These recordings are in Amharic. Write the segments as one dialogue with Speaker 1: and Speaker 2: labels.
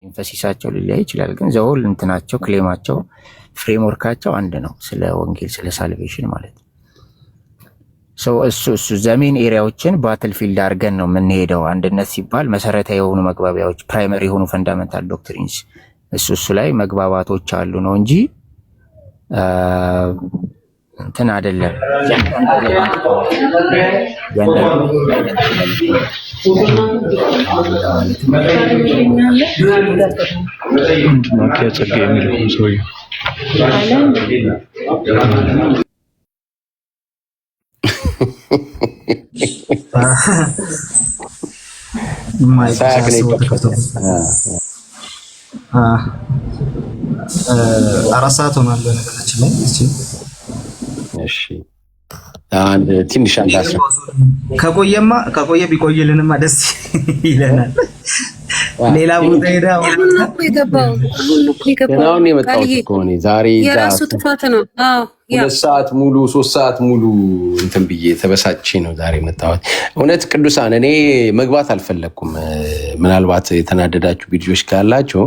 Speaker 1: ኢንፈሲሳቸው ሊለያይ ይችላል፣ ግን ዘውል እንትናቸው ክሌማቸው ፍሬምወርካቸው አንድ ነው። ስለ ወንጌል ስለ ሳልቬሽን ማለት ነው። እሱ ዘሜን ኤሪያዎችን ባትልፊልድ አድርገን ነው የምንሄደው። አንድነት ሲባል መሰረታዊ የሆኑ መግባቢያዎች ፕራይመሪ የሆኑ ፈንዳመንታል ዶክትሪንስ እሱ ላይ መግባባቶች አሉ ነው እንጂ እንትን አይደለም።
Speaker 2: አራት ሰዓት ሆኗል በነገራችን ላይ።
Speaker 3: እሺ አንድ ትንሽ አንዳስ
Speaker 2: ከቆየ ቢቆይልንማ ደስ ይለናል። ሌላ ቦታ ሄዳ
Speaker 4: የገባው
Speaker 3: ዛሬ
Speaker 4: የራሱ ጥፋት ነው።
Speaker 3: ሁለት ሰዓት ሙሉ 3 ሰዓት ሙሉ እንትን ብዬ ተበሳቼ ነው ዛሬ መጣሁት። እውነት ቅዱሳን እኔ መግባት አልፈለኩም። ምናልባት የተናደዳችሁ ልጆች ካላችሁ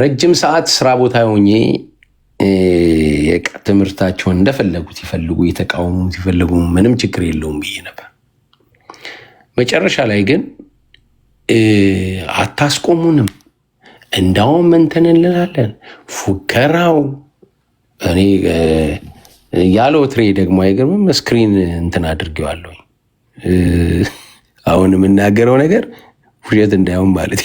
Speaker 3: ረጅም ሰዓት ስራ ቦታ ሆኜ ትምህርታቸውን እንደፈለጉት ይፈልጉ የተቃውሙ ሲፈልጉ ምንም ችግር የለውም ብዬ ነበር። መጨረሻ ላይ ግን አታስቆሙንም፣ እንዳውም እንትን እንላለን ፉከራው። እኔ ያለው ትሬ ደግሞ አይገርምም። ስክሪን እንትን አድርጌዋለሁ። አሁን የምናገረው ነገር ውሸት እንዳይሆን ማለት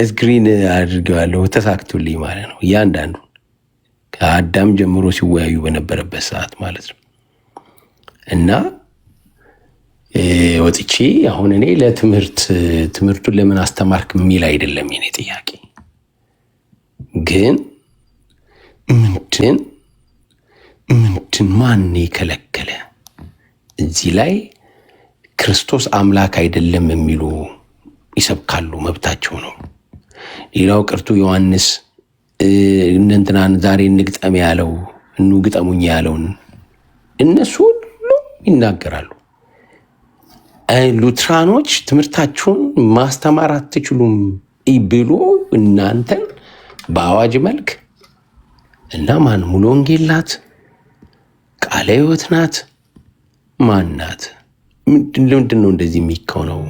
Speaker 3: ስክሪን አድርጌዋለሁ። ተሳክቶልኝ ማለት ነው። እያንዳንዱ ከአዳም ጀምሮ ሲወያዩ በነበረበት ሰዓት ማለት ነው። እና ወጥቼ አሁን እኔ ትምህርቱን ለምን አስተማርክ የሚል አይደለም የኔ ጥያቄ። ግን ምንድን ማን የከለከለ? እዚህ ላይ ክርስቶስ አምላክ አይደለም የሚሉ ይሰብካሉ፣ መብታቸው ነው። ሌላው ቀርቶ ዮሐንስ እንትናን ዛሬ እንግጠም ያለው ግጠሙኝ ያለውን እነሱ ሁሉ ይናገራሉ። ሉትራኖች ትምህርታችሁን ማስተማር አትችሉም ብሎ እናንተን በአዋጅ መልክ እና ማን ሙሉ ወንጌል ናት፣ ቃለ ሕይወት ናት፣ ማን ናት? ምንድን ነው እንደዚህ የሚከውነው?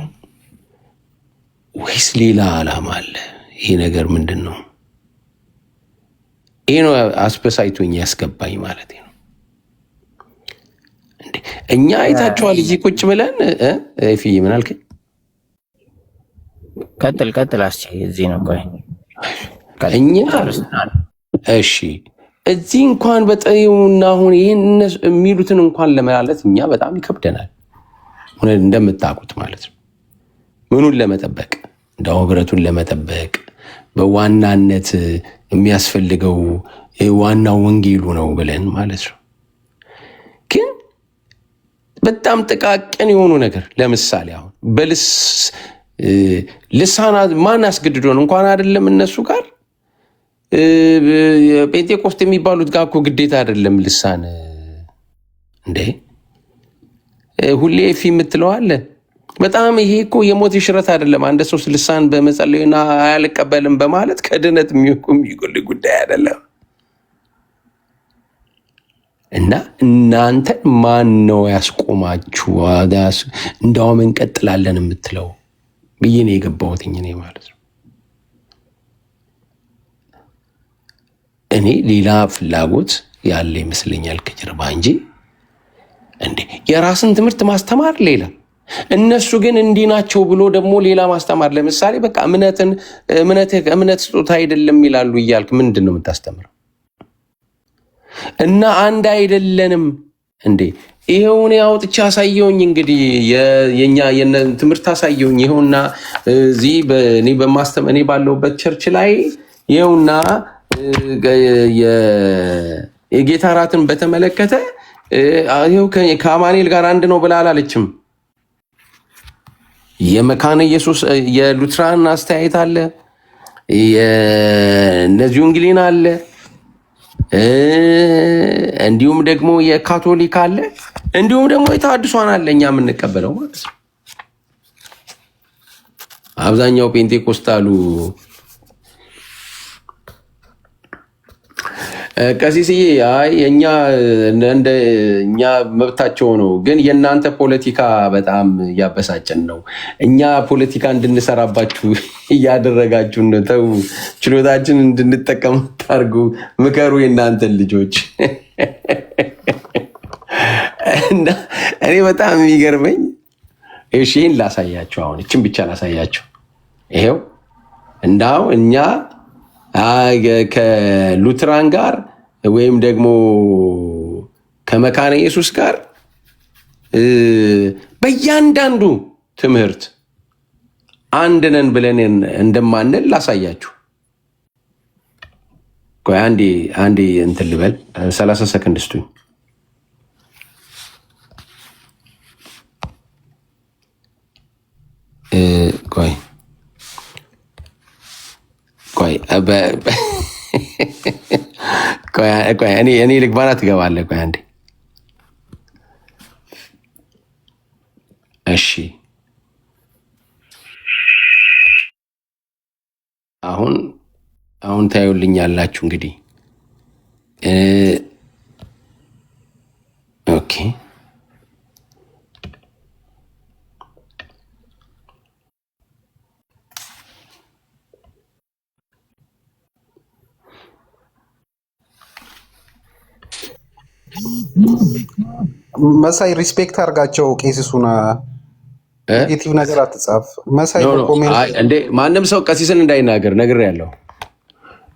Speaker 3: ወይስ ሌላ ዓላማ አለ? ይሄ ነገር ምንድን ነው? ይሄ ነው አስበሳይቶኝ ያስገባኝ ማለት ነው። እኛ አይታችኋል እዚህ ቁጭ ብለን ፊ ምን አልከኝ?
Speaker 1: ቀጥል አስቼ እዚህ ነው ቆይ
Speaker 3: እኛ እሺ እዚህ እንኳን በጠዩና አሁን ይሄን የሚሉትን እንኳን ለመላለት እኛ በጣም ይከብደናል እንደምታውቁት ማለት ነው። ምኑን ለመጠበቅ እንደው ህብረቱን ለመጠበቅ በዋናነት የሚያስፈልገው ዋናው ወንጌሉ ነው ብለን ማለት ነው። ግን በጣም ጥቃቅን የሆኑ ነገር ለምሳሌ አሁን ልሳናት ማን አስገድዶን እንኳን አይደለም እነሱ ጋር ጴንጤቆስት የሚባሉት ጋር እኮ ግዴታ አይደለም ልሳን እንዴ ሁሌ ፊ የምትለው አለ። በጣም ይሄ እኮ የሞት ሽረት አይደለም። አንድ ሰው ልሳን በመጸለዩና አያልቀበልም በማለት ከድነት የሚጎል ጉዳይ አይደለም። እና እናንተ ማን ነው ያስቆማችሁ? እንዳውም እንቀጥላለን የምትለው ብዬ ነው የገባሁት እኔ ማለት ነው። እኔ ሌላ ፍላጎት ያለ ይመስለኛል ከጀርባ እንጂ እንዴ የራስን ትምህርት ማስተማር ሌላ፣ እነሱ ግን እንዲህ ናቸው ብሎ ደግሞ ሌላ ማስተማር። ለምሳሌ በቃ እምነት ስጦታ አይደለም ይላሉ እያልክ ምንድን ነው የምታስተምረው? እና አንድ አይደለንም እንዴ? ይሄውን አውጥቼ አሳየውኝ እንግዲህ የኛ ትምህርት አሳየውኝ። ይሄውና እዚህ እኔ ባለሁበት ቸርች ላይ ይሄውና የጌታ እራትን በተመለከተ ይሄው ከአማኑኤል ጋር አንድ ነው ብላ አላለችም። የመካነ ኢየሱስ የሉትራን አስተያየት አለ፣ የእነዚሁ እንግሊን አለ፣ እንዲሁም ደግሞ የካቶሊክ አለ፣ እንዲሁም ደግሞ የተሐድሷን አለ እኛ የምንቀበለው ማለት ነው። አብዛኛው ፔንቴኮስታሉ ቀሲስዬ አይ የኛ መብታቸው ነው፣ ግን የእናንተ ፖለቲካ በጣም እያበሳጨን ነው። እኛ ፖለቲካ እንድንሰራባችሁ እያደረጋችሁ ነው። ተው፣ ችሎታችን እንድንጠቀም ታርጉ፣ ምከሩ የእናንተን ልጆች። እና እኔ በጣም የሚገርመኝ እሺ፣ ይህን ላሳያቸው። አሁን እችን ብቻ ላሳያቸው። ይሄው እንዳው እኛ ከሉትራን ጋር ወይም ደግሞ ከመካነ ኢየሱስ ጋር በእያንዳንዱ ትምህርት አንድ ነን ብለን እንደማንል ላሳያችሁ። ቆይ አንዴ እንትን ልበል፣ 30 ሰከንድ ስጡኝ። ቆይ እኔ ልግባና ትገባለህ። ቆይ አንዴ እሺ። አሁን ታዩልኛላችሁ እንግዲህ ኦኬ።
Speaker 5: መሳይ ሪስፔክት አድርጋቸው። ቄሲሱን ኔጌቲቭ ነገር አትጻፍ መሳይ። በኮሜንት
Speaker 3: እንዴ ማንም ሰው ቀሲስን እንዳይናገር ነግሬያለሁ።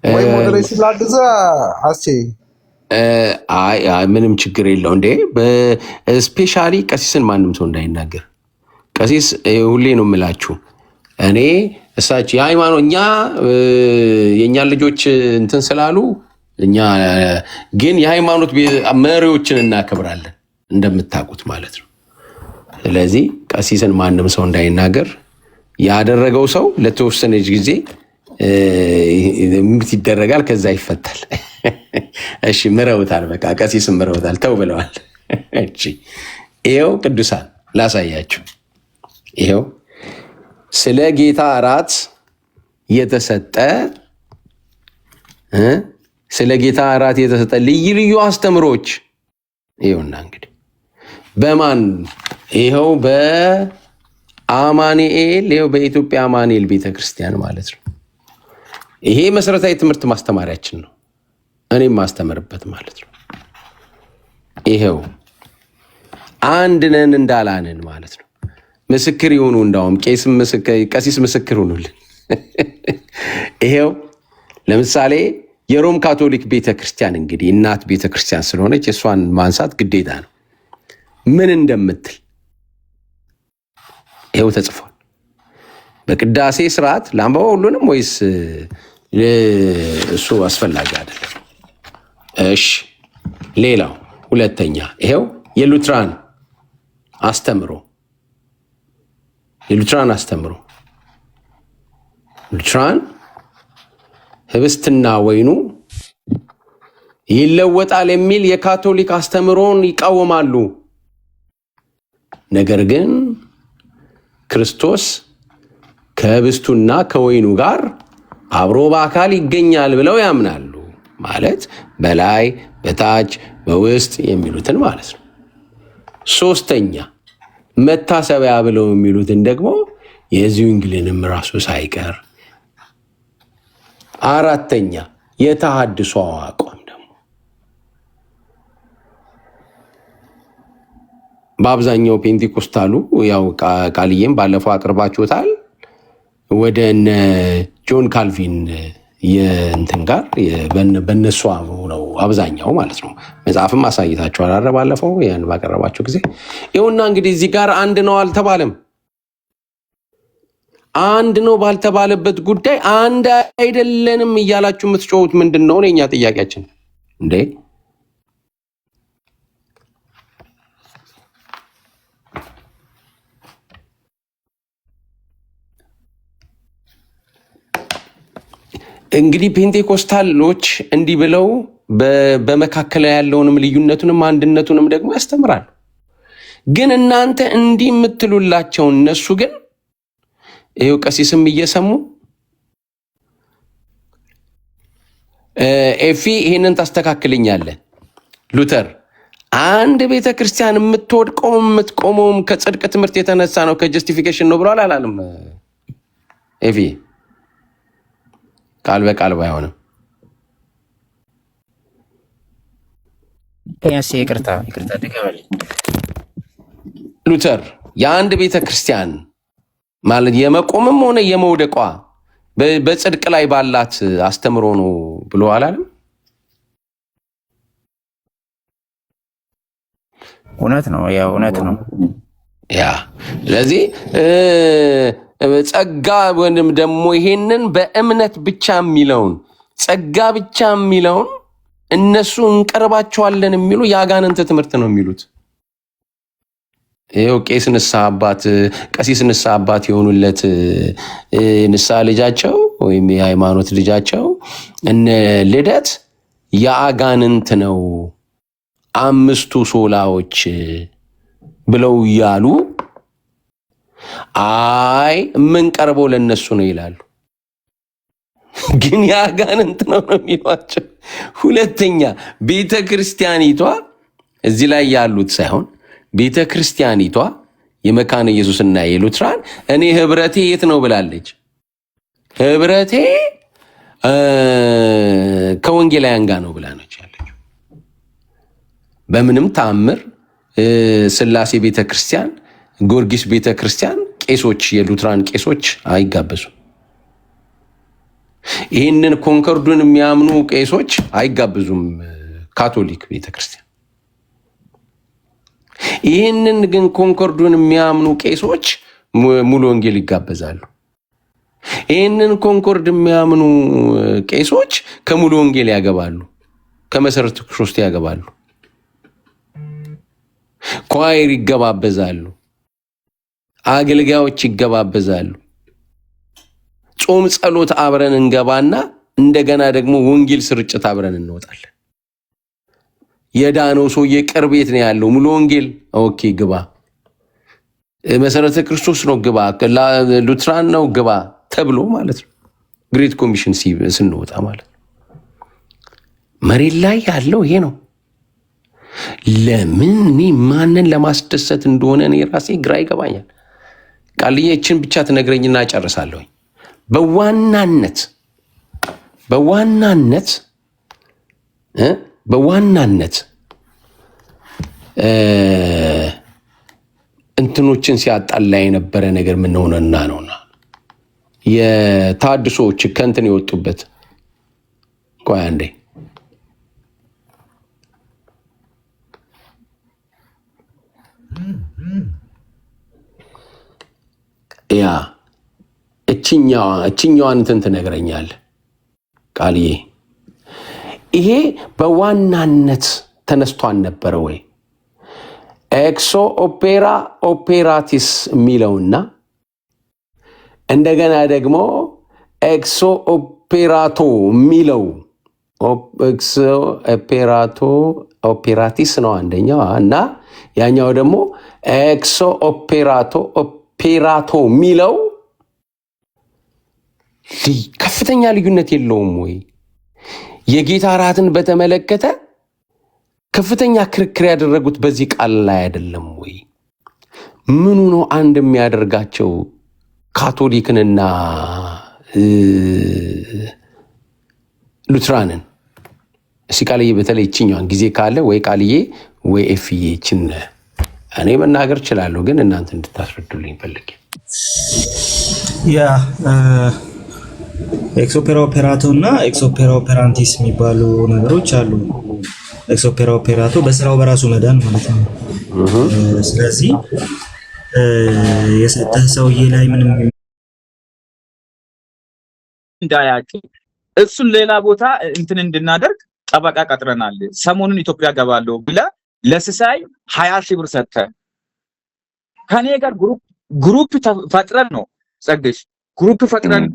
Speaker 5: ወይ ሞዴሬሽን ላግዛ አስቼ።
Speaker 3: አይ ምንም ችግር የለው እንዴ። በስፔሻሊ ቀሲስን ማንም ሰው እንዳይናገር። ቀሲስ ሁሌ ነው የምላችሁ እኔ እሳቸው የሃይማኖት እኛ የእኛን ልጆች እንትን ስላሉ እኛ ግን የሃይማኖት መሪዎችን እናከብራለን እንደምታውቁት ማለት ነው። ስለዚህ ቀሲስን ማንም ሰው እንዳይናገር። ያደረገው ሰው ለተወሰነች ጊዜ ምት ይደረጋል፣ ከዛ ይፈታል። እሺ ምረውታል፣ በቃ ቀሲስን ምረውታል፣ ተው ብለዋል። እሺ ይሄው ቅዱሳን ላሳያችሁ። ይሄው ስለ ጌታ እራት የተሰጠ ስለ ጌታ እራት የተሰጠ ልዩ ልዩ አስተምሮች ይኸውና እንግዲህ በማን ይኸው በአማኑኤል ይኸው በኢትዮጵያ አማኑኤል ቤተክርስቲያን ማለት ነው። ይሄ መሰረታዊ ትምህርት ማስተማሪያችን ነው፣ እኔም ማስተምርበት ማለት ነው። ይኸው አንድ ነን እንዳላንን ማለት ነው። ምስክር ይሁኑ፣ እንዳውም ቀሲስ ምስክር ሁኑልን። ይኸው ለምሳሌ የሮም ካቶሊክ ቤተክርስቲያን እንግዲህ እናት ቤተክርስቲያን ስለሆነች እሷን ማንሳት ግዴታ ነው። ምን እንደምትል ይኸው ተጽፏል። በቅዳሴ ስርዓት ለአንበባ ሁሉንም ወይስ እሱ አስፈላጊ አይደለም? እሺ ሌላው ሁለተኛ ይኸው የሉትራን አስተምሮ ሉትራን ህብስትና ወይኑ ይለወጣል የሚል የካቶሊክ አስተምሮን ይቃወማሉ። ነገር ግን ክርስቶስ ከህብስቱና ከወይኑ ጋር አብሮ በአካል ይገኛል ብለው ያምናሉ። ማለት በላይ በታች በውስጥ የሚሉትን ማለት ነው። ሶስተኛ መታሰቢያ ብለው የሚሉትን ደግሞ የዝዊንግልንም ራሱ ሳይቀር። አራተኛ የተሐድሶ አቋም ደግሞ በአብዛኛው ፔንቴኮስታሉ ያው ቃልዬም ባለፈው አቅርባችሁታል ወደ እነ ጆን ካልቪን የእንትን ጋር በእነሱ ነው አብዛኛው ማለት ነው። መጽሐፍም አሳይታችኋል አረ ባለፈው ያን ባቀረባችሁ ጊዜ። ይኸውና እንግዲህ እዚህ ጋር አንድ ነው አልተባለም። አንድ ነው ባልተባለበት ጉዳይ አንድ አይደለንም እያላችሁ የምትጮሁት ምንድን ነው? የኛ ጥያቄያችን እንዴ እንግዲህ ፔንቴኮስታሎች እንዲህ ብለው በመካከል ያለውንም ልዩነቱንም አንድነቱንም ደግሞ ያስተምራሉ። ግን እናንተ እንዲህ የምትሉላቸው እነሱ ግን ይሄው ቀሲስም እየሰሙ ኤፊ ይሄንን ታስተካክልኛለህ ሉተር አንድ ቤተክርስቲያን የምትቆመውም ከጽድቅ ትምህርት የተነሳ ነው ከጀስቲፊኬሽን ነው ብሏል አላለም ኤፊ ቃል በቃል ባይሆንም
Speaker 1: ይቅርታ ተቀበል
Speaker 3: ሉተር የአንድ ቤተክርስቲያን ማለት የመቆምም ሆነ የመውደቋ በጽድቅ ላይ ባላት አስተምሮ ነው ብሎ አላለም
Speaker 1: እውነት ነው ያ
Speaker 3: ስለዚህ ጸጋ ወንድም ደግሞ ይሄንን በእምነት ብቻ የሚለውን ጸጋ ብቻ የሚለውን እነሱ እንቀርባቸዋለን የሚሉ ያጋንንት ትምህርት ነው የሚሉት ይሄው ቄስ ንስሐ አባት ቀሲስ ንስሐ አባት የሆኑለት ንስሐ ልጃቸው ወይም የሃይማኖት ልጃቸው እነ ልደት ያጋንንት ነው አምስቱ ሶላዎች ብለው ያሉ አይ ምን ቀርበው ለነሱ ነው ይላሉ ግን ያጋንንት ነው የሚሏቸው ሁለተኛ ቤተክርስቲያኒቷ እዚህ ላይ ያሉት ሳይሆን ቤተክርስቲያኒቷ የመካነ ኢየሱስና የሉትራን እኔ ህብረቴ የት ነው ብላለች ህብረቴ ከወንጌላውያን ጋር ነው ብላለች ያለችው በምንም ተአምር ስላሴ ቤተክርስቲያን ጊዮርጊስ ቤተክርስቲያን ቄሶች የሉትራን ቄሶች አይጋበዙም ይህንን ኮንኮርዱን የሚያምኑ ቄሶች አይጋበዙም ካቶሊክ ቤተክርስቲያን ይህንን ግን ኮንኮርዱን የሚያምኑ ቄሶች ሙሉ ወንጌል ይጋበዛሉ ይህንን ኮንኮርድ የሚያምኑ ቄሶች ከሙሉ ወንጌል ያገባሉ ከመሰረተ ክርስቶስ ያገባሉ ኳይር ይገባበዛሉ አገልጋዮች ይገባበዛሉ ጾም ጸሎት አብረን እንገባና እንደገና ደግሞ ወንጌል ስርጭት አብረን እንወጣለን የዳነው ሰው የቅርቤት ነው ያለው ሙሉ ወንጌል ኦኬ ግባ መሰረተ ክርስቶስ ነው ግባ ሉትራን ነው ግባ ተብሎ ማለት ነው ግሬት ኮሚሽን ስንወጣ ማለት መሬት ላይ ያለው ይሄ ነው ለምን ማንን ለማስደሰት እንደሆነ እኔ ራሴ ግራ ይገባኛል ቃልዬችን ብቻ ትነግረኝና ጨርሳለሁ በዋናነት እንትኖችን ሲያጣላ የነበረ ነገር ምን ሆነና ነውና የታድሶች ከንትን ይወጡበት ቆይ አንዴ ያ እችኛዋን እንትን ትነግረኛለህ ቃልዬ ይሄ በዋናነት ተነስቷን ነበረ ወይ ኤክሶ ኦፔራ ኦፔራቲስ የሚለውና እንደገና ደግሞ ኤክሶ ኦፔራቶ የሚለው ኤክሶ ኦፔራቶ ኦፔራቲስ ነው አንደኛው እና ያኛው ደግሞ ኤክሶ ኦፔራቶ የሚለው ከፍተኛ ልዩነት የለውም ወይ የጌታ ራትን በተመለከተ ከፍተኛ ክርክር ያደረጉት በዚህ ቃል ላይ አይደለም ወይ ምኑ ነው አንድ የሚያደርጋቸው ካቶሊክንና ሉትራንን ሲቃልዬ በተለይ እቺኛን ጊዜ ካለ ወይ ቃልዬ ወይ ኤፍዬ እቺን እኔ መናገር እችላለሁ ግን እናንተ እንድታስረዱልኝ ፈልጌ
Speaker 2: ያ ኤክሶፔራ ኦፔራቶ እና ኤክሶፔራ ኦፔራንቲስ የሚባሉ ነገሮች አሉ ኤክሶፔራ ኦፔራቶ በስራው በራሱ መዳን ማለት ነው ስለዚህ የሰጠህ ሰውዬ ላይ ምንም
Speaker 6: እንዳያቂ እሱን ሌላ ቦታ እንትን እንድናደርግ ጠበቃ ቀጥረናል ሰሞኑን ኢትዮጵያ ገባለሁ ብለ ለስሳይ 20,000 ብር ሰጠ ከኔ ጋር ግሩፕ ፈጥረን ነው ጸግሽ ግሩፕ ፈጥረን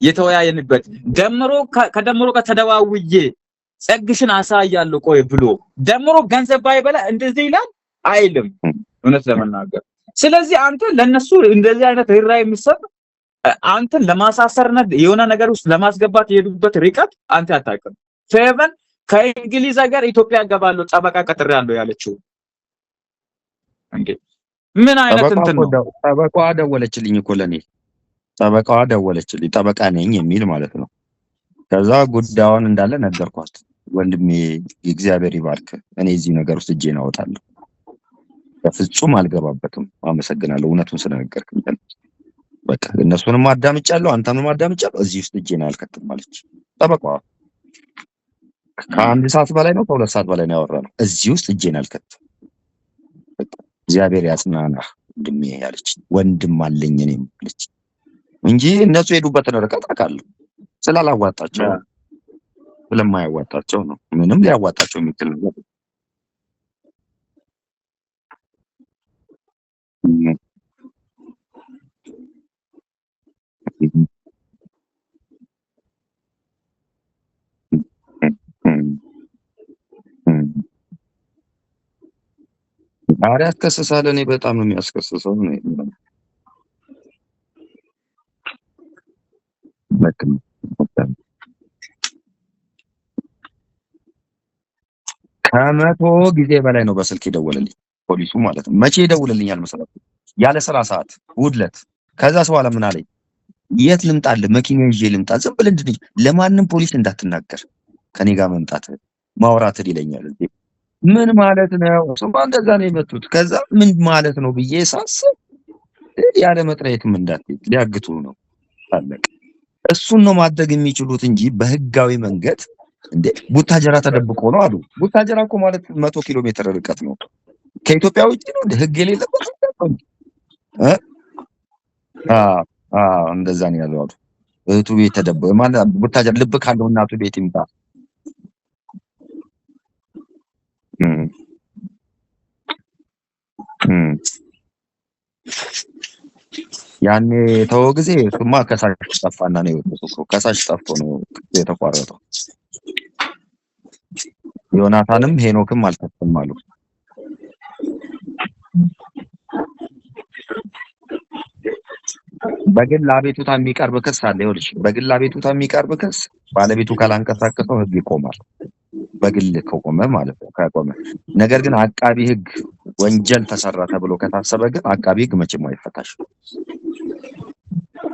Speaker 6: የተወያየንበት ደምሮ ከደምሮ ጋር ተደዋውዬ ጸግሽን አሳያለሁ ቆይ ብሎ ደምሮ ገንዘብ ባይበላ እንደዚህ ይላል አይልም እውነት ለመናገር ስለዚህ አንተ ለነሱ እንደዚህ አይነት ርህራሄ የሚሰጥ አንተን ለማሳሰርና የሆነ ነገር ውስጥ ለማስገባት የሄዱበት ርቀት አንተ አታውቅም። ፌቨን ከእንግሊዝ ሀገር ኢትዮጵያ ገባለሁ ጠበቃ ቀጥሬያለሁ ያለችው እንዴ ምን አይነት እንትን ነው?
Speaker 7: ጠበቃዋ ደወለችልኝ እኮ ለኔ ጠበቃዋ ደወለችልኝ፣ ጠበቃ ነኝ የሚል ማለት ነው። ከዛ ጉዳዩን እንዳለ ነገርኳት። ወንድሜ እግዚአብሔር ይባርክ፣ እኔ እዚህ ነገር ውስጥ እጄን አወጣለሁ፣ በፍጹም አልገባበትም፣ አመሰግናለሁ እውነቱን ስለነገርክኝ። በቃ እነሱንም አዳምጫለሁ፣ አንተንም አዳምጫለሁ፣ እዚህ ውስጥ እጄን አልከትም ማለች ጠበቃዋ። ከአንድ ሰዓት በላይ ነው ከሁለት ሰዓት በላይ ነው ያወራነው። እዚህ ውስጥ እጄን አልከትም፣ እግዚአብሔር ያጽናናህ ወንድሜ ያለች፣ ወንድም አለኝ እኔም አለች እንጂ እነሱ ሄዱበትን ርቀት አውቃለሁ። ስላላዋጣቸው ስለማያዋጣቸው ነው። ምንም ሊያዋጣቸው የሚችል ነገር ዛሬ ያስከስሳል። እኔ በጣም ነው የሚያስከስሰው ነው ከመቶ ጊዜ በላይ ነው በስልክ የደወለልኝ ፖሊሱ ማለት ነው። መቼ ይደውልልኛል መሰለህ? ያለ ስራ ሰዓት ውድለት። ከዛ በኋላ ምን አለኝ? የት ልምጣልህ? መኪና ይዤ ልምጣ? ዝም ብለህ እንድንይ ለማንም ፖሊስ እንዳትናገር ከኔ ጋር መምጣት ማውራት ይለኛል። ምን ማለት ነው? እሱማ እንደዛ ነው የመጡት። ከዛ ምን ማለት ነው ብዬ ሳስብ ያለ መጥሪያትም እንዳትሄድ ሊያግቱ ነው አለቀ። እሱን ነው ማድረግ የሚችሉት እንጂ በህጋዊ መንገድ እንዴ ቡታጀራ ተደብቆ ነው አሉ። ቡታጀራ እኮ ማለት 100 ኪሎ ሜትር ርቀት ነው ከኢትዮጵያ ውጪ ነው እንደ ህግ የሌለበት እንደዛ ነው ያለው አሉ። እህቱ ቤት ተደብቆ ማለት ቡታጀራ ልብ ካለው እናቱ ቤት ይምጣ። ያኔ ተወ ጊዜ እሱማ ከሳሽ ጠፋና ነው የወጣው። ከሳሽ ጠፍቶ ነው የተቋረጠው። ዮናታንም ሄኖክም አልተፈተም አሉ። በግል አቤቱታ የሚቀርብ ክስ አለ። ይኸውልሽ በግል አቤቱታ የሚቀርብ ክስ ባለቤቱ ካላንቀሳቀሰው ህግ ይቆማል። በግል ከቆመ ማለት ነው ከቆመ። ነገር ግን አቃቢ ህግ ወንጀል ተሰራ ተብሎ ከታሰበ ግን አቃቢ ህግ መቼም አይፈታሽ።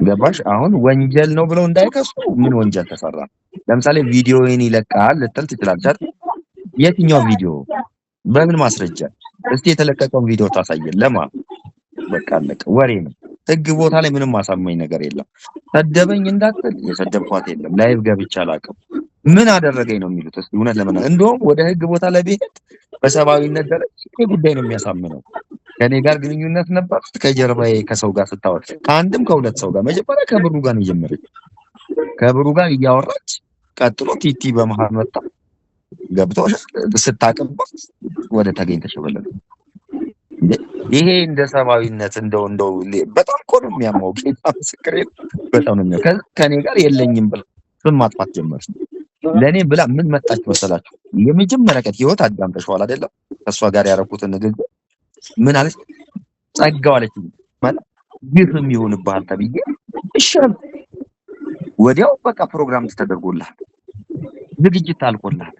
Speaker 7: ገባሽ? አሁን ወንጀል ነው ብለው እንዳይከሱ ምን ወንጀል ተሰራ? ለምሳሌ ቪዲዮውን ይለቃል ልትል ትችላለች አይደል? የትኛው ቪዲዮ? በምን ማስረጃ? እስቲ የተለቀቀውን ቪዲዮ ታሳየን። ለማ በቃ አለቀ። ወሬ ነው። ህግ ቦታ ላይ ምንም ማሳመኝ ነገር የለም። ሰደበኝ እንዳትል የሰደብኳት የለም። ላይቭ ገብቼ አላውቅም። ምን አደረገኝ ነው የሚሉት? እስቲ እውነት ለምን እንደውም ወደ ህግ ቦታ ላይ ቢሄድ በሰብአዊነት ደረጃ ይሄ ጉዳይ ነው የሚያሳምነው። ከኔ ጋር ግንኙነት ነበር ከጀርባዬ ከሰው ጋር ስታወራ ከአንድም ከሁለት ሰው ጋር መጀመሪያ ከብሩ ጋር ነው የጀመረች። ከብሩ ጋር እያወራች ቀጥሎ ቲቲ በመሃል መጣ ገብቶሽ ስታቀባት ወደ ተገኝተሽ በለለ። ይሄ እንደ ሰብአዊነት እንደው በጣም እኮ ነው የሚያማው። ጌታ ምስክሬ በጣም ነው የሚያማው። ከኔ ጋር የለኝም ብላ ስም ማጥፋት ጀመረች። ለኔ ብላ ምን መጣች መሰላችሁ? የመጀመሪያ ቀን ህይወት አዳምጠሽዋል አይደለም? ከሷ ጋር ያረኩትን ንግግር ምን አለች? ጸጋው አለች ማለት ግፍም ይሁንብሃል ተብዬ እሺ ወዲያው በቃ ፕሮግራም ተደርጎልሃል፣ ዝግጅት አልቆልሃል፣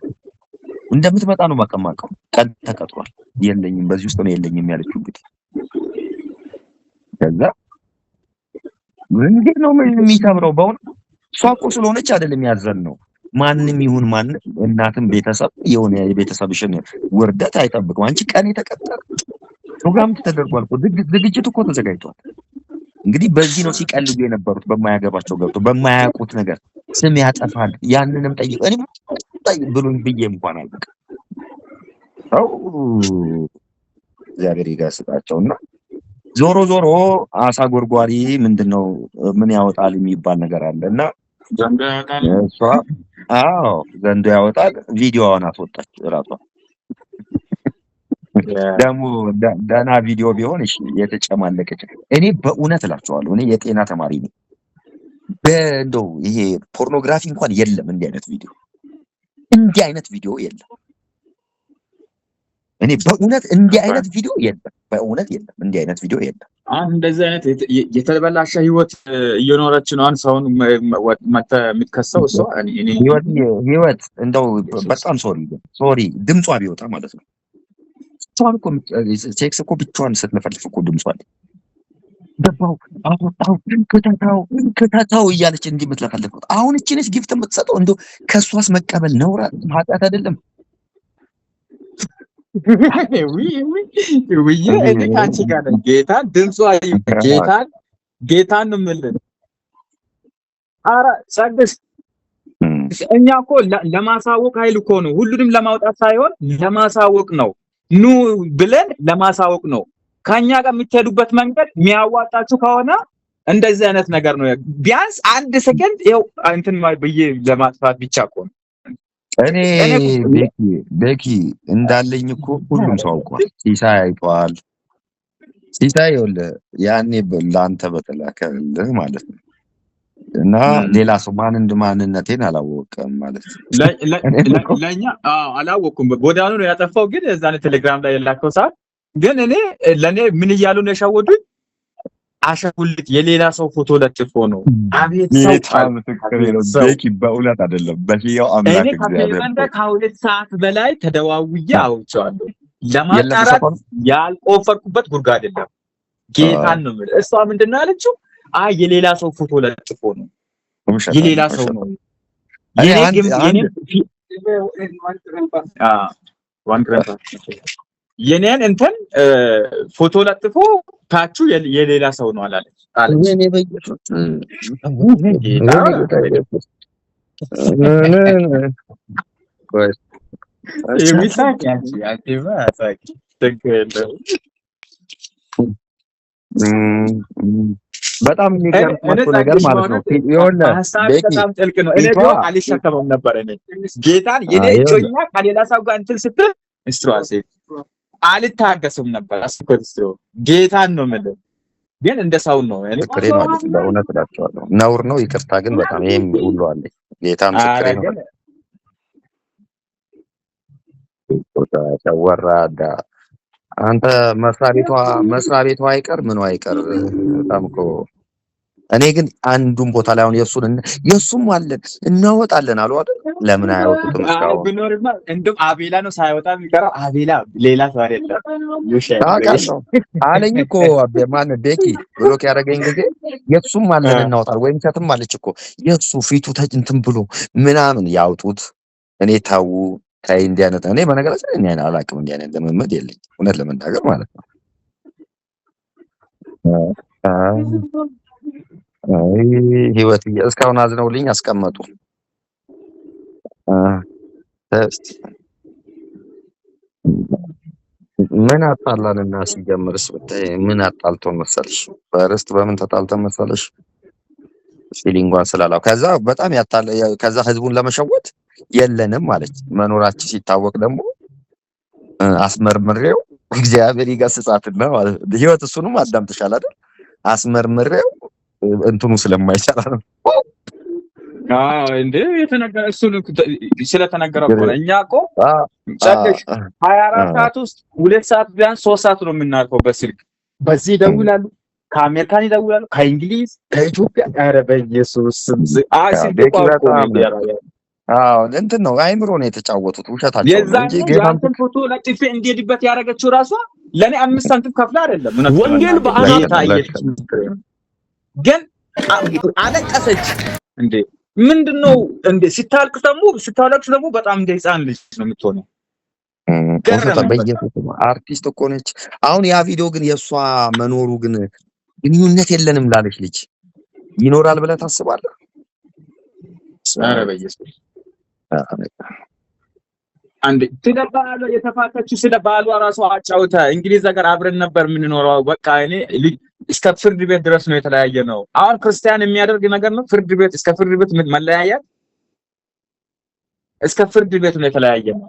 Speaker 7: እንደምትመጣ ነው ማቀማቀው። ቀን ተቀጥሯል። የለኝም በዚህ ውስጥ ነው የለኝም ያለችው። እንግዲህ ከዛ እንዴት ነው የሚከብረው? በእውነት እሷ እኮ ስለሆነች አይደለም ያዘን ነው። ማንም ይሁን ማንም እናትም ቤተሰብ የሆነ የቤተሰብሽን ውርደት አይጠብቅም። አንቺ ቀን የተቀጠረ ፕሮግራም ተደርጓል እኮ ዝግጅት እኮ ተዘጋጅቷል። እንግዲህ በዚህ ነው ሲቀልዱ የነበሩት። በማያገባቸው ገብቶ በማያውቁት ነገር ስም ያጠፋል። ያንንም ጠይቅ እኔ ብሉኝ ብዬ እንኳን አልበቃ ሰው እግዚአብሔር ይገስጣቸውና ዞሮ ዞሮ አሳ ጎርጓሪ ምንድነው ምን ያወጣል የሚባል ነገር አለና እሷ ዘንዶ ያወጣል። ቪዲዮዋን አስወጣች እራሷ። ደግሞ ደህና ቪዲዮ ቢሆን እሺ የተጨማለቀች። እኔ በእውነት እላቸዋለሁ እኔ የጤና ተማሪ ነኝ። እንደው ይሄ ፖርኖግራፊ እንኳን የለም እንዲህ አይነት ቪዲዮ የለም። እኔ በእውነት እንዲህ አይነት ቪዲዮ የለም፣ በእውነት የለም፣ እንዲህ አይነት ቪዲዮ የለም።
Speaker 6: አሁን እንደዚህ አይነት የተበላሸ ህይወት እየኖረች ነው። አንድ ሰውን የምትከሰው እሷ
Speaker 7: ህይወት እንደው በጣም ሶሪ ድምጿ ቢወጣ ማለት ነው። እሷን እኮ ሴክስ እኮ ብቻዋን ስትነፈልፍ እኮ ድምጿ አለ ገባው አወጣው ከተታው እያለች እንዲህ የምትለፈልፈው አሁን እቺ ነች ጊፍት የምትሰጠው። እንደው ከሷስ መቀበል ነውር ኃጢአት አይደለም?
Speaker 6: እኔ ከአንቺ ጋር ነኝ። ጌታን ድምጿ ጌታን ነው የምልህ። ኧረ ጸግሽ እኛ እኮ ለማሳወቅ ኃይል እኮ ነው። ሁሉንም ለማውጣት ሳይሆን ለማሳወቅ ነው። ኑ ብለን ለማሳወቅ ነው። ከኛ ጋር የምትሄዱበት መንገድ የሚያዋጣችሁ ከሆነ እንደዚህ አይነት ነገር ነው። ቢያንስ አንድ ሰከንድ ይኸው እንትን ብዬ ለማጥፋት ብቻ እኮ ነው።
Speaker 7: እኔ ቤኪ እንዳለኝ እኮ ሁሉም ሰው አውቋል። ሲሳይ አይቷል። ሲሳይ ይኸውልህ ያኔ ለአንተ በተላከልህ ማለት ነው። እና ሌላ ሰው ማንነቴን አላወቀም ማለት ነው።
Speaker 6: ለኛ አላወኩም። ጎዳኑ ነው ያጠፋው። ግን እዛን ቴሌግራም ላይ የላከው ሰዓት ግን ለኔ ምን እያሉ ነው የሸወዱኝ? አሸጉልት የሌላ ሰው ፎቶ ለጥፎ ነው። አቤት ሰው
Speaker 7: ቤኪ በእውነት አይደለም በህያው አምላክ እግዚአብሔር
Speaker 6: ከሁለት ሰዓት በላይ ተደዋውዬ አውርቼዋለሁ። ለማጣራት ያልቆፈርኩበት ጉድጓድ የለም። ጌታን ነው የምልህ። እሷ ምንድነው ያለችው? የሌላ ሰው ፎቶ ለጥፎ ነው። የሌላ ሰው ነው። የኔን እንትን ፎቶ ለጥፎ ታቹ የሌላ ሰው ነው አላለች።
Speaker 7: እኔ በየሱት በጣም የሚገርም ነገር ማለት ነው። የሆነ
Speaker 6: በጣም ጥልቅ ነው። እኔ ደግሞ አልሸከመም ነበር። እኔ ጌታን የኔ እጮኛ ከሌላ ሰው ጋር እንትን ስትል እስትሯሴ አልታገስም ነበር። አስቆጥቶ ጌታን ነው የምልህ። ግን እንደ ሰው ነው እኔ
Speaker 7: ፍቅሬ ነው አይደል? በእውነት እላቸዋለሁ ነውር ነው። ይቅርታ ግን በጣም ይሄም ሁሉ አለ። ጌታን ፍቅሬ ነው። ተወራዳ አንተ መስሪያ ቤቷ አይቀር ምኑ አይቀር በጣም እኮ እኔ ግን አንዱን ቦታ ላይ አሁን የሱም አለን እናወጣለን አሉ አይደል? ለምን አያወጡትም? እስካሁን
Speaker 6: ቢኖርማ እንደውም አቤላ ነው ሳይወጣ የሚቀረው። አቤላ ሌላ ሰው አይደለም
Speaker 7: አለኝ እኮ ማን ቤኪ ብሎክ ያደረገኝ ጊዜ የሱም አለን እናወጣለን ወይም ቻትም አለች እኮ የሱ ፊቱ እንትን ብሎ ምናምን ያውጡት። እኔ ታው ታይ እንዲህ አይነት እኔ በነገራችን እኔ አላውቅም እንዲህ አይነት ለመመድ የለኝ እውነት ለመናገር ማለት ነው። ህይወት እስካሁን አዝነውልኝ አስቀመጡ። ምን አጣላንና ሲጀምርስ ብታይ ምን አጣልቶን መሰልሽ? ፈርስት በምን ተጣልተን መሰልሽ? ፊሊንጓን ስላላው ከዛ በጣም ከዛ ህዝቡን ለመሸወት የለንም ማለት መኖራችን ሲታወቅ ደግሞ አስመርምሬው እግዚአብሔር ይገስጻትና ማለት ህይወት እሱንም አዳምጥሻል አይደል? አስመርምሬው እንትኑ ስለማይሰራ ነው።
Speaker 6: እንዴ የተነገረ እሱ ስለተነገረ እኮ ነው። እኛ እኮ ጨርሽ 24 ሰዓት ውስጥ 2 ሰዓት ቢያንስ 3 ሰዓት ነው የምናልፈው በስልክ። በዚህ ይደውላሉ፣ ከአሜሪካን ይደውላሉ፣ ከእንግሊዝ፣ ከኢትዮጵያ። ኧረ በኢየሱስ ስም
Speaker 7: እንትን ነው አይምሮ ነው የተጫወቱት። ውሸታቸው
Speaker 6: እንጂ ጌታን ፎቶ ለጥፌ እንዲሄድበት ያደረገችው ራሷ ለኔ 5 ሳንቲም ከፍላ አይደለም።
Speaker 3: ወንጌል በአናታ
Speaker 6: ግን አለቀሰች። እንዴ ምንድነው እንዴ? ሲታለቅስ ደግሞ በጣም እንደ ህፃን ልጅ ነው የምትሆነው።
Speaker 7: አርቲስት እኮ ነች። አሁን ያ ቪዲዮ ግን የእሷ መኖሩ ግን ግንኙነት የለንም ላለች ልጅ ይኖራል ብለህ ታስባለህ?
Speaker 6: ኧረ በኢየሱስ አንዴ ስለባሏ የተፋተችው ስለባሏ ራሷ አጫውታ እንግሊዝ ሀገር አብረን ነበር የምንኖረው። በቃ እኔ እስከ ፍርድ ቤት ድረስ ነው የተለያየ ነው። አሁን ክርስቲያን የሚያደርግ ነገር ነው። ፍርድ ቤት እስከ ፍርድ ቤት መለያየት እስከ ፍርድ ቤት ነው የተለያየ ነው።